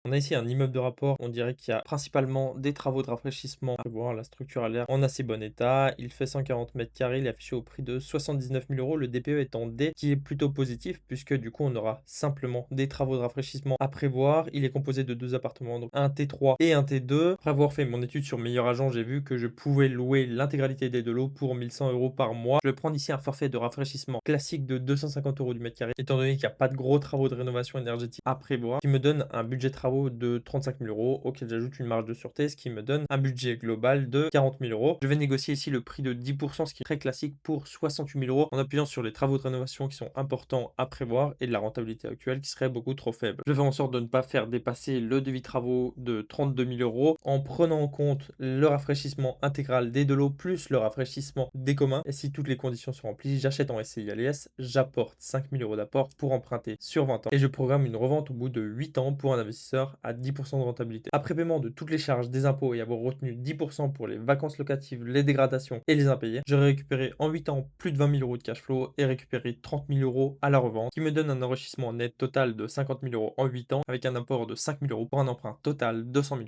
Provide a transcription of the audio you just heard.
On a ici un immeuble de rapport, on dirait qu'il y a principalement des travaux de rafraîchissement à voir. La structure a l'air en assez bon état. Il fait 140 mètres carrés, il est affiché au prix de 79 000 euros. Le DPE est en D, qui est plutôt positif, puisque du coup, on aura simplement des travaux de rafraîchissement à prévoir. Il est composé de deux appartements, donc un T3 et un T2. Après avoir fait mon étude sur Meilleur Agent, j'ai vu que je pouvais louer l'intégralité des deux lots pour 1100 euros par mois. Je vais prendre ici un forfait de rafraîchissement classique de 250 euros du mètre carré, étant donné qu'il n'y a pas de gros travaux de rénovation énergétique à prévoir, qui me donne un budget travaux de 35 000 euros, auquel j'ajoute une marge de sûreté, ce qui me donne un budget global de 40 000 euros. Je vais négocier ici le prix de 10%, ce qui est très classique, pour 68 000 euros, en appuyant sur les travaux de rénovation qui sont importants à prévoir et de la rentabilité actuelle qui serait beaucoup trop faible. Je vais faire en sorte de ne pas faire dépasser le devis travaux de 32 000 euros en prenant en compte le rafraîchissement intégral des deux lots plus le rafraîchissement des communs. Et si toutes les conditions sont remplies, j'achète en SCI LS, j'apporte 5 000 euros d'apport pour emprunter sur 20 ans et je programme une revente au bout de 8 ans pour un investisseur à 10% de rentabilité. Après paiement de toutes les charges, des impôts et avoir retenu 10% pour les vacances locatives, les dégradations et les impayés, j'aurai récupéré en 8 ans plus de 20 000 euros de cash flow et récupéré 30 000 euros à la revente, qui me donne un enrichissement net total de 50 000 euros en 8 ans avec un apport de 5 000 euros pour un emprunt total de 100 000 euros.